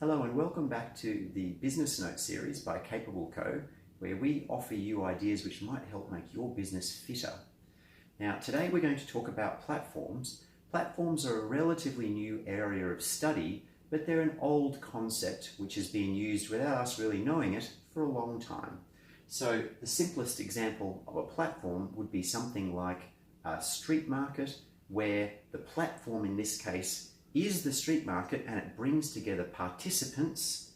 Hello and welcome back to the Business Note series by CapableCo, where we offer you ideas which might help make your business fitter. Now, today we're going to talk about platforms. Platforms are a relatively new area of study, but they're an old concept which has been used without us really knowing it for a long time. So the simplest example of a platform would be something like a street market, where the platform in this case is the street market, and it brings together participants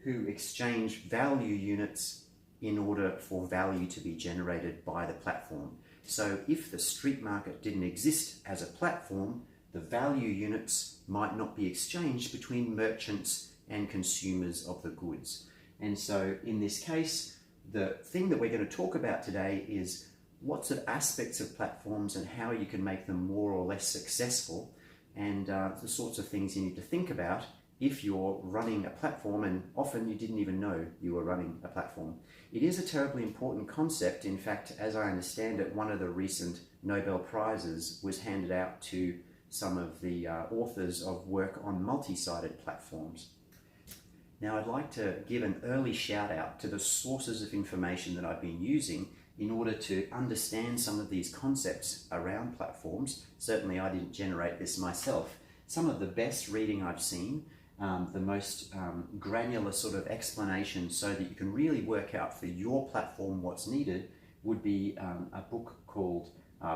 who exchange value units in order for value to be generated by the platform. So if the street market didn't exist as a platform, the value units might not be exchanged between merchants and consumers of the goods. And so in this case, the thing that we're going to talk about today is what sort of aspects of platforms and how you can make them more or less successful, and the sorts of things you need to think about if you're running a platform, and often you didn't even know you were running a platform. It is a terribly important concept. In fact, as I understand it, one of the recent Nobel Prizes was handed out to some of the authors of work on multi-sided platforms. Now, I'd like to give an early shout out to the sources of information that I've been using in order to understand some of these concepts around platforms. Certainly I didn't generate this myself. Some of the best reading I've seen, the most granular sort of explanation so that you can really work out for your platform what's needed, would be a book called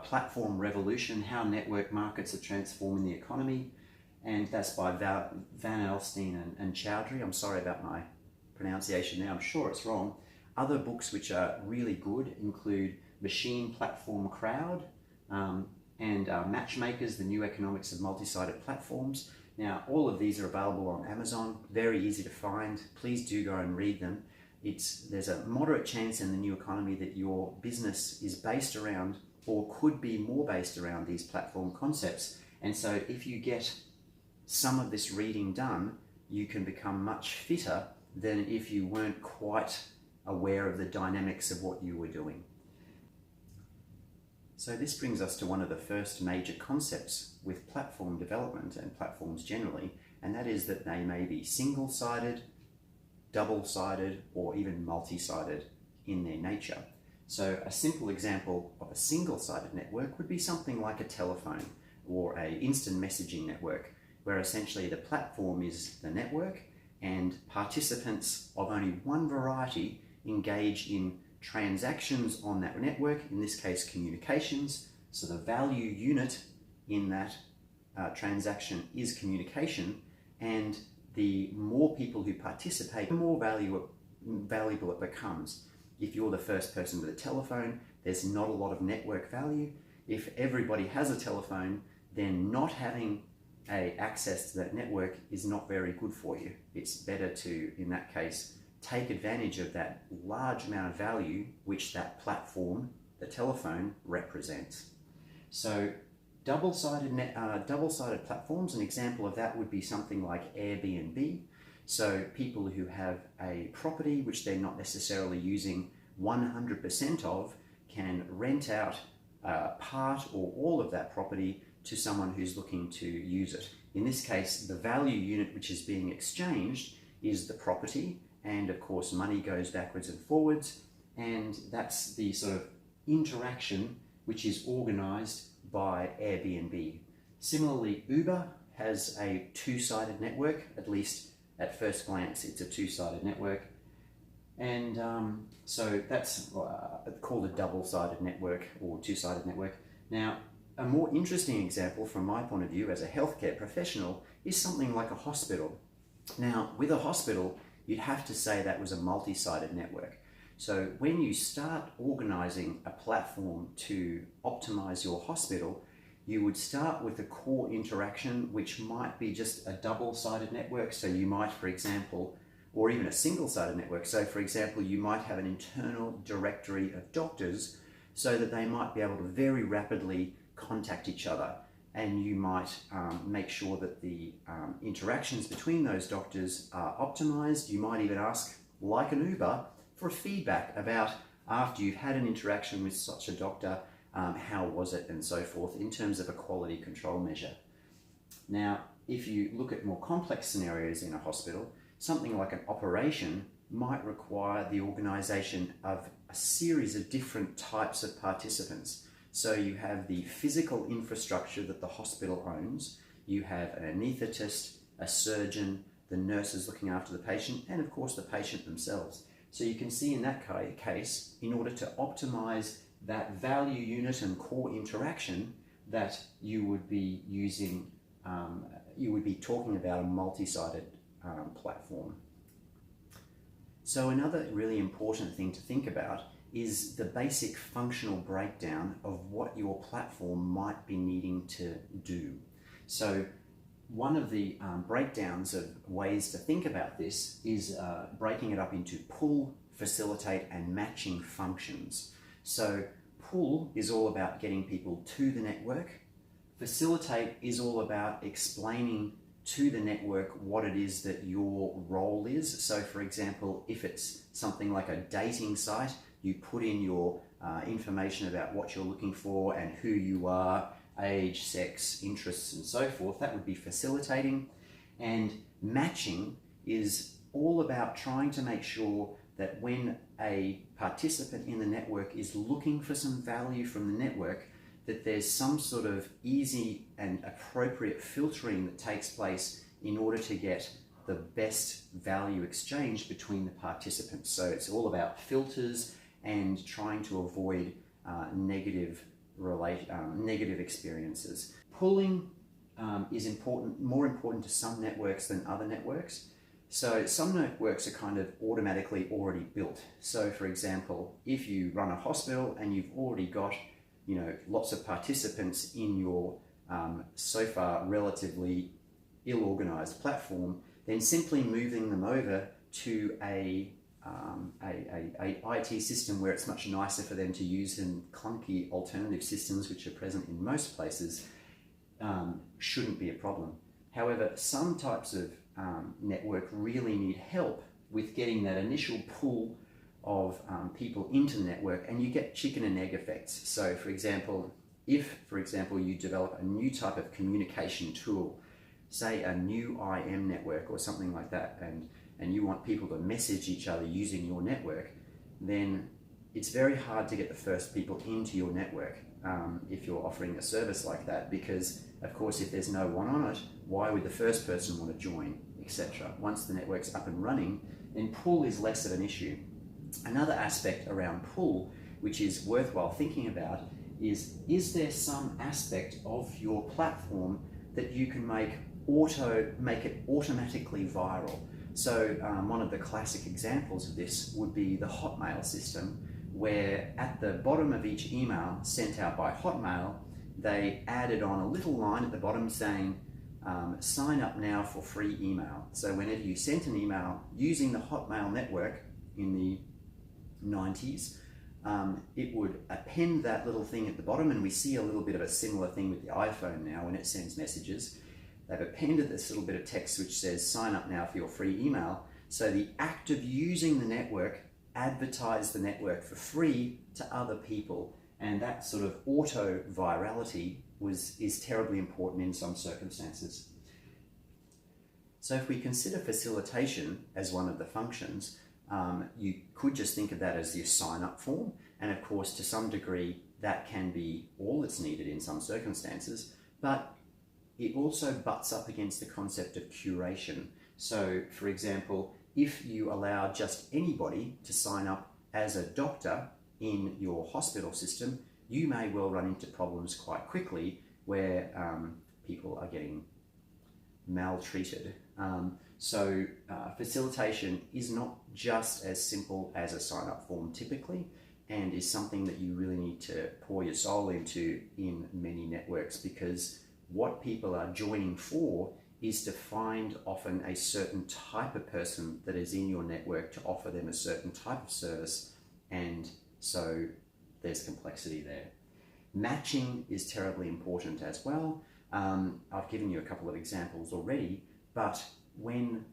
Platform Revolution: How Network Markets Are Transforming the Economy. And that's by Van Alstyne and Chowdhury. I'm sorry about my pronunciation there, I'm sure it's wrong. Other books which are really good include Machine Platform Crowd and Matchmakers, The New Economics of Multi-Sided Platforms. Now, all of these are available on Amazon, very easy to find. Please do go and read them. There's a moderate chance in the new economy that your business is based around, or could be more based around, these platform concepts. And so if you get some of this reading done, you can become much fitter than if you weren't quite aware of the dynamics of what you were doing. So this brings us to one of the first major concepts with platform development and platforms generally, and that is that they may be single-sided, double-sided, or even multi-sided in their nature. So a simple example of a single-sided network would be something like a telephone or an instant messaging network, where essentially the platform is the network and participants of only one variety engage in transactions on that network, in this case communications. So the value unit in that transaction is communication, and the more people who participate, the more valuable it becomes. If you're the first person with a telephone, there's not a lot of network value. If everybody has a telephone, then not having access to that network is not very good for you. It's better to, in that case, take advantage of that large amount of value which that platform, the telephone, represents. So double-sided platforms, an example of that would be something like Airbnb. So people who have a property which they're not necessarily using 100% of can rent out part or all of that property to someone who's looking to use it. In this case, the value unit which is being exchanged is the property, and of course money goes backwards and forwards, and that's the sort of interaction which is organized by Airbnb. Similarly, Uber has a two-sided network, at least at first glance it's a two-sided network, and so that's called a double-sided network or two-sided network. Now, a more interesting example from my point of view as a healthcare professional is something like a hospital. Now, with a hospital, you'd have to say that was a multi-sided network. So when you start organizing a platform to optimize your hospital, you would start with a core interaction, which might be just a double-sided network. So you might, for example, or even a single-sided network. So for example, you might have an internal directory of doctors so that they might be able to very rapidly contact each other. And you might make sure that the interactions between those doctors are optimized. You might even ask, like an Uber, for feedback about, after you've had an interaction with such a doctor, how was it, and so forth, in terms of a quality control measure. Now, if you look at more complex scenarios in a hospital, Something like an operation might require the organisation of a series of different types of participants. So you have the physical infrastructure that the hospital owns, you have an anaesthetist, a surgeon, the nurses looking after the patient, and of course the patient themselves. So you can see in that case, in order to optimize that value unit and core interaction, that you would be using, you would be talking about a multi-sided platform. So another really important thing to think about is the basic functional breakdown of what your platform might be needing to do. So one of the breakdowns of ways to think about this is breaking it up into pull, facilitate, and matching functions. So pull is all about getting people to the network. Facilitate is all about explaining to the network what it is that your role is. So for example, if it's something like a dating site, you put in your information about what you're looking for and who you are, age, sex, interests, and so forth. That would be facilitating. And matching is all about trying to make sure that when a participant in the network is looking for some value from the network, that there's some sort of easy and appropriate filtering that takes place in order to get the best value exchange between the participants. So it's all about filters and trying to avoid negative experiences. Pulling is more important to some networks than other networks. So some networks are kind of automatically already built. So for example, if you run a hospital and you've already got lots of participants in your so far relatively ill-organized platform, then simply moving them over to a IT system where it's much nicer for them to use than clunky alternative systems which are present in most places shouldn't be a problem. However, some types of network really need help with getting that initial pull of people into the network, and you get chicken and egg effects. So for example, if you develop a new type of communication tool, say a new IM network or something like that, and you want people to message each other using your network, then it's very hard to get the first people into your network if you're offering a service like that, because of course if there's no one on it, why would the first person want to join, etc. Once the network's up and running, then pull is less of an issue. Another aspect around pull, which is worthwhile thinking about, is there some aspect of your platform that you can make it automatically viral? So one of the classic examples of this would be the Hotmail system, where at the bottom of each email sent out by Hotmail, they added on a little line at the bottom saying, sign up now for free email. So whenever you sent an email using the Hotmail network in the 90s, it would append that little thing at the bottom, and we see a little bit of a similar thing with the iPhone now when it sends messages. They've appended this little bit of text which says sign up now for your free email. So the act of using the network advertised the network for free to other people, and that sort of auto virality is terribly important in some circumstances. So if we consider facilitation as one of the functions, you could just think of that as your sign-up form, and of course to some degree that can be all that's needed in some circumstances, but it also butts up against the concept of curation. So for example, if you allow just anybody to sign up as a doctor in your hospital system, you may well run into problems quite quickly where people are getting maltreated. So facilitation is not just as simple as a sign-up form typically, and is something that you really need to pour your soul into in many networks, because what people are joining for is to find often a certain type of person that is in your network to offer them a certain type of service, and so there's complexity there. Matching is terribly important as well. I've given you a couple of examples already, but when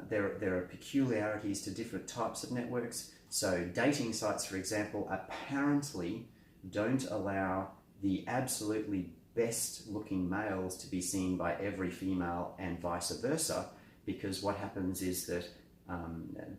there are peculiarities to different types of networks. So dating sites, for example, apparently don't allow the absolutely best looking males to be seen by every female and vice versa, because what happens is that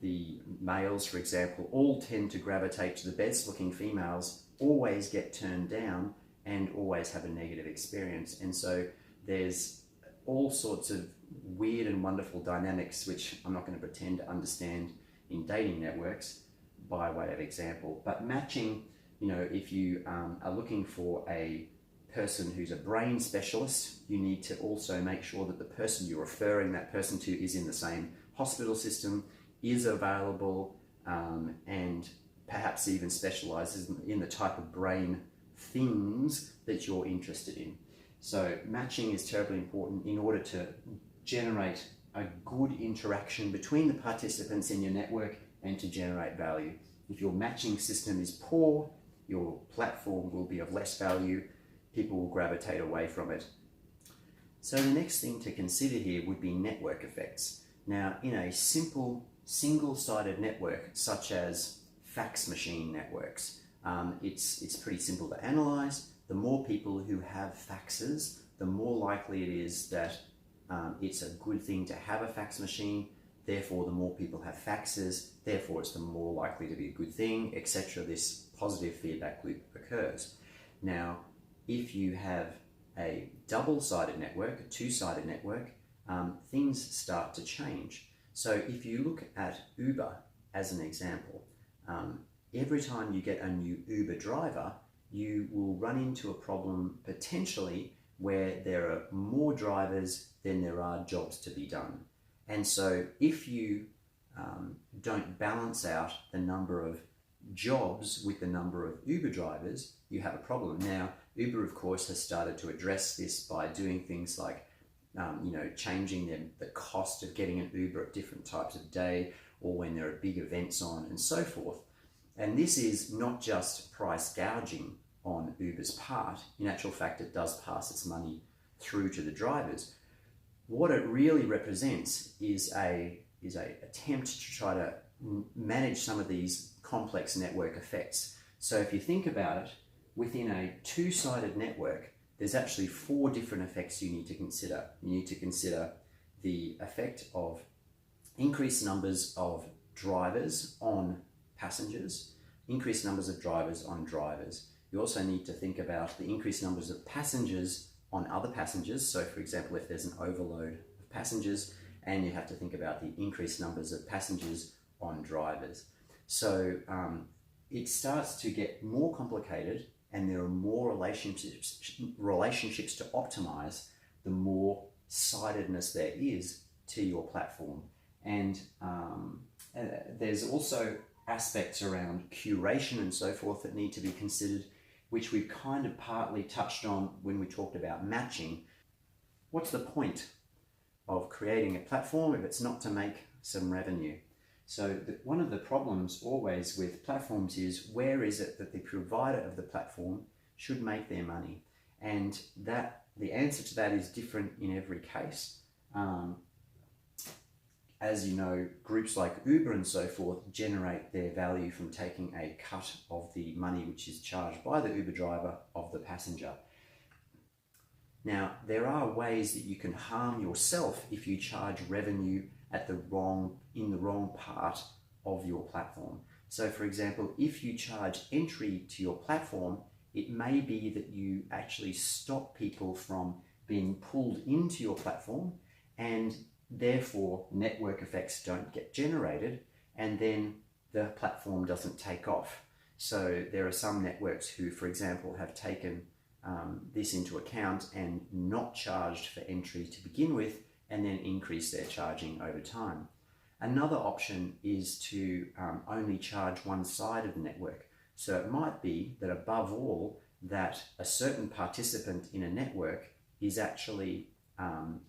the males, for example, all tend to gravitate to the best looking females, always get turned down and always have a negative experience. And so there's all sorts of weird and wonderful dynamics, which I'm not going to pretend to understand in dating networks by way of example. But matching, you know, if you are looking for a person who's a brain specialist, you need to also make sure that the person you're referring that person to is in the same hospital system, is available, and perhaps even specializes in the type of brain things that you're interested in. So matching is terribly important in order to generate a good interaction between the participants in your network and to generate value. If your matching system is poor, your platform will be of less value. People will gravitate away from it. So the next thing to consider here would be network effects. Now, in a simple single-sided network, such as fax machine networks, it's pretty simple to analyze. The more people who have faxes, the more likely it is that it's a good thing to have a fax machine. Therefore, the more people have faxes, therefore it's the more likely to be a good thing, etc. This positive feedback loop occurs. Now, if you have a double-sided network, a two-sided network, things start to change. So if you look at Uber as an example, every time you get a new Uber driver, you will run into a problem potentially where there are more drivers than there are jobs to be done. And so if you don't balance out the number of jobs with the number of Uber drivers, you have a problem. Now, Uber, of course, has started to address this by doing things like changing the cost of getting an Uber at different types of day or when there are big events on and so forth. And this is not just price gouging on Uber's part. In actual fact, it does pass its money through to the drivers. What it really represents is a attempt to try to manage some of these complex network effects. So if you think about it, within a two-sided network, there's actually 4 different effects you need to consider. You need to consider the effect of increased numbers of drivers on passengers, increased numbers of drivers on drivers. You also need to think about the increased numbers of passengers on other passengers. So for example, if there's an overload of passengers, and you have to think about the increased numbers of passengers on drivers. So it starts to get more complicated, and there are more relationships to optimize the more sidedness there is to your platform. And there's also aspects around curation and so forth that need to be considered, which we kind of partly touched on when we talked about matching. What's the point of creating a platform if it's not to make some revenue? So one of the problems always with platforms is, where is it that the provider of the platform should make their money? And the answer to that is different in every case. As you know, groups like Uber and so forth generate their value from taking a cut of the money which is charged by the Uber driver of the passenger. Now, there are ways that you can harm yourself if you charge revenue in the wrong part of your platform. So for example, if you charge entry to your platform, it may be that you actually stop people from being pulled into your platform, and therefore network effects don't get generated, and then the platform doesn't take off. So there are some networks who, for example, have taken this into account and not charged for entry to begin with, and then increase their charging over time. Another option is to only charge one side of the network. So it might be that above all, that a certain participant in a network is actually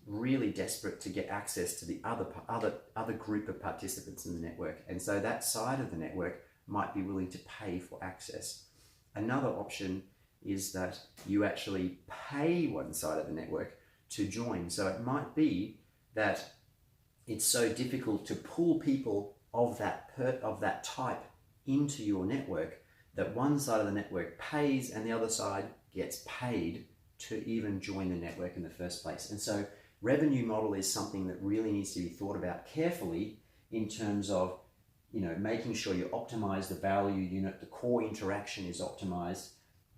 really desperate to get access to the other group of participants in the network. And so that side of the network might be willing to pay for access. Another option is that you actually pay one side of the network to join. So it might be that it's so difficult to pull people of that type into your network that one side of the network pays and the other side gets paid to even join the network in the first place. And so revenue model is something that really needs to be thought about carefully in terms of, making sure you optimize the value unit, the core interaction is optimized,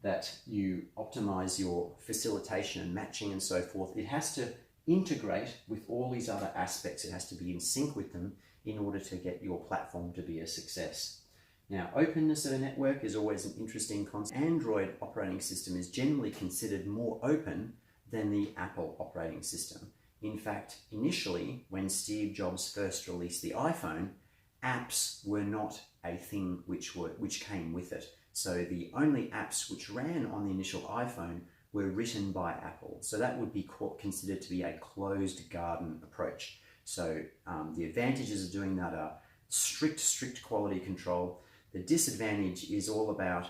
that you optimize your facilitation and matching and so forth. It has to integrate with all these other aspects. It has to be in sync with them in order to get your platform to be a success. Now, openness of a network is always an interesting concept. Android operating system is generally considered more open than the Apple operating system. In fact, initially, when Steve Jobs first released the iPhone, apps were not a thing which came with it. So the only apps which ran on the initial iPhone were written by Apple. So that would be considered to be a closed garden approach. So the advantages of doing that are strict quality control. The disadvantage is all about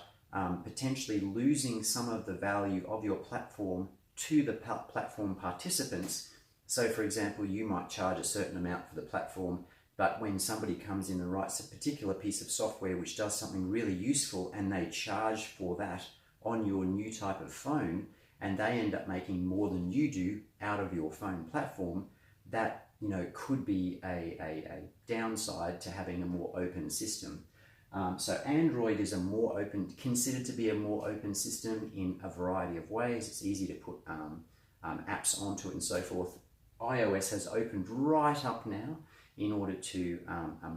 potentially losing some of the value of your platform to the platform participants. So for example, you might charge a certain amount for the platform, but when somebody comes in and writes a particular piece of software which does something really useful and they charge for that on your new type of phone, and they end up making more than you do out of your phone platform, that could be a downside to having a more open system. So Android is considered to be a more open system in a variety of ways. It's easy to put apps onto it and so forth. iOS has opened right up now in order to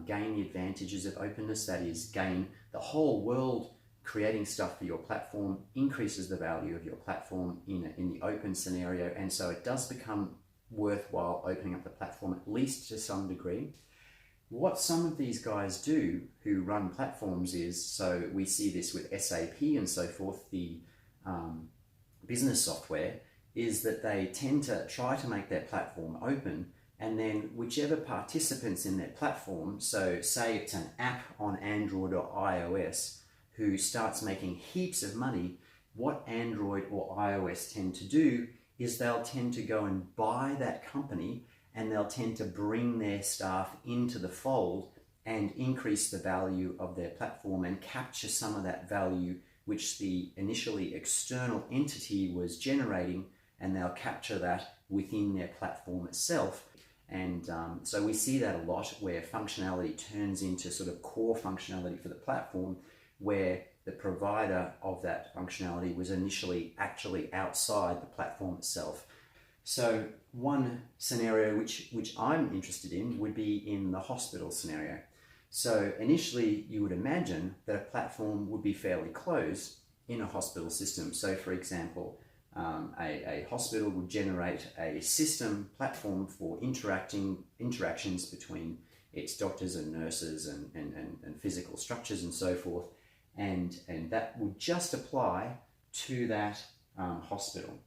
gain the advantages of openness. That is, gain the whole world creating stuff for your platform, increases the value of your platform in the open scenario, and so it does become worthwhile opening up the platform, at least to some degree. What some of these guys do who run platforms is, so we see this with SAP and so forth, the business software, is that they tend to try to make their platform open, and then whichever participants in their platform, so say it's an app on Android or iOS who starts making heaps of money, what Android or iOS tend to do is they'll tend to go and buy that company, and they'll tend to bring their staff into the fold and increase the value of their platform and capture some of that value which the initially external entity was generating, and they'll capture that within their platform itself. And so we see that a lot, where functionality turns into sort of core functionality for the platform, where the provider of that functionality was initially actually outside the platform itself. So one scenario which I'm interested in would be in the hospital scenario. So initially you would imagine that a platform would be fairly closed in a hospital system. So for example, a hospital would generate a system platform for interactions between its doctors and nurses and physical structures and so forth, and that would just apply to that hospital.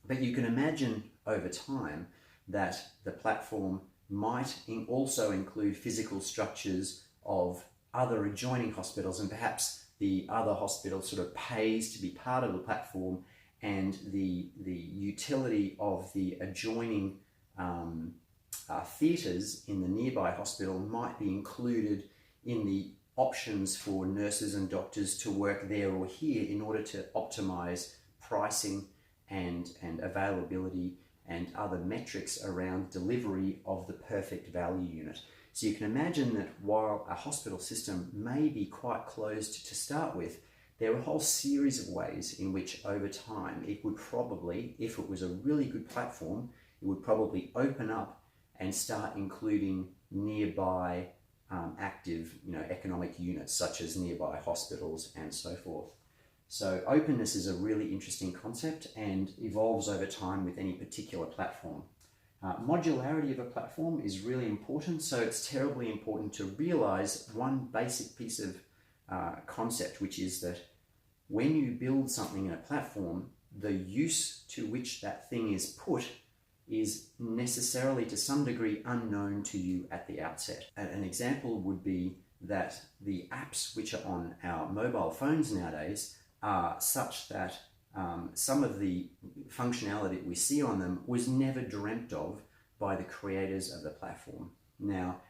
But you can imagine over time that the platform might also include physical structures of other adjoining hospitals, and perhaps the other hospital sort of pays to be part of the platform, and the utility of the adjoining theatres in the nearby hospital might be included in the options for nurses and doctors to work there or here in order to optimize pricing and availability and other metrics around delivery of the perfect value unit. So you can imagine that while a hospital system may be quite closed to start with, there are a whole series of ways in which over time it would probably, if it was a really good platform, it would probably open up and start including nearby active economic units, such as nearby hospitals and so forth. So openness is a really interesting concept and evolves over time with any particular platform. Modularity of a platform is really important, so it's terribly important to realize one basic piece of concept, which is that when you build something in a platform, the use to which that thing is put is necessarily to some degree unknown to you at the outset. An example would be that the apps which are on our mobile phones nowadays are such that some of the functionality we see on them was never dreamt of by the creators of the platform. Now,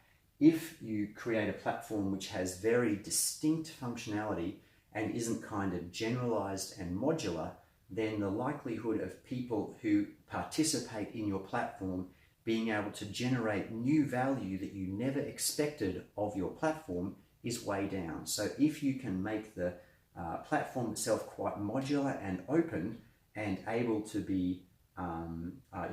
if you create a platform which has very distinct functionality and isn't kind of generalized and modular, then the likelihood of people who participate in your platform being able to generate new value that you never expected of your platform is way down. So if you can make the platform itself quite modular and open and able to be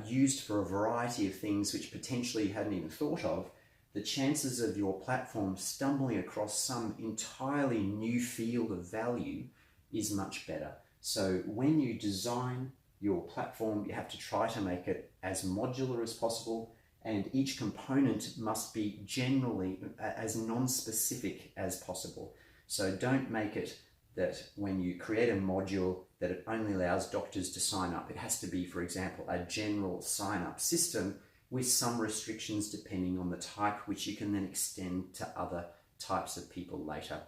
used for a variety of things which potentially you hadn't even thought of, the chances of your platform stumbling across some entirely new field of value is much better. So when you design your platform, you have to try to make it as modular as possible, and each component must be generally as non-specific as possible. So don't make it that when you create a module that it only allows doctors to sign up. It has to be, for example, a general sign-up system with some restrictions depending on the type, which you can then extend to other types of people later.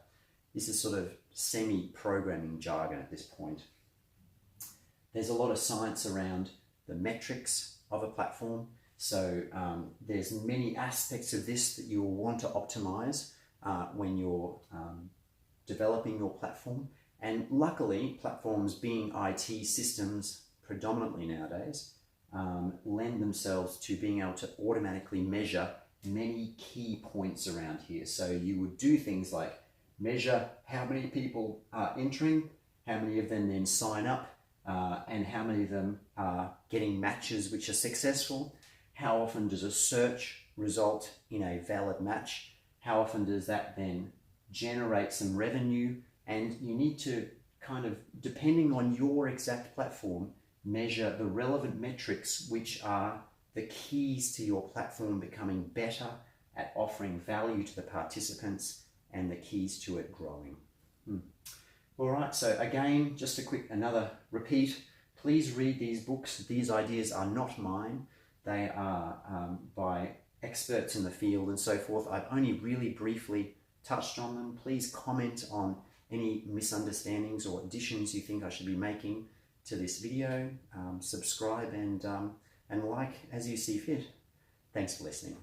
This is sort of semi-programming jargon at this point. There's a lot of science around the metrics of a platform. So there's many aspects of this that you'll want to optimize when you're developing your platform. And luckily, platforms being IT systems predominantly nowadays lend themselves to being able to automatically measure many key points around here. So you would do things like measure how many people are entering, how many of them then sign up, and how many of them are getting matches which are successful. How often does a search result in a valid match? How often does that then generate some revenue? And you need to kind of, depending on your exact platform, measure the relevant metrics which are the keys to your platform becoming better at offering value to the participants and the keys to it growing. All right, so again, just a quick, another repeat. Please read these books. These ideas are not mine. They are by experts in the field and so forth. I've only really briefly touched on them. Please comment on any misunderstandings or additions you think I should be making to this video. Subscribe and like as you see fit. Thanks for listening.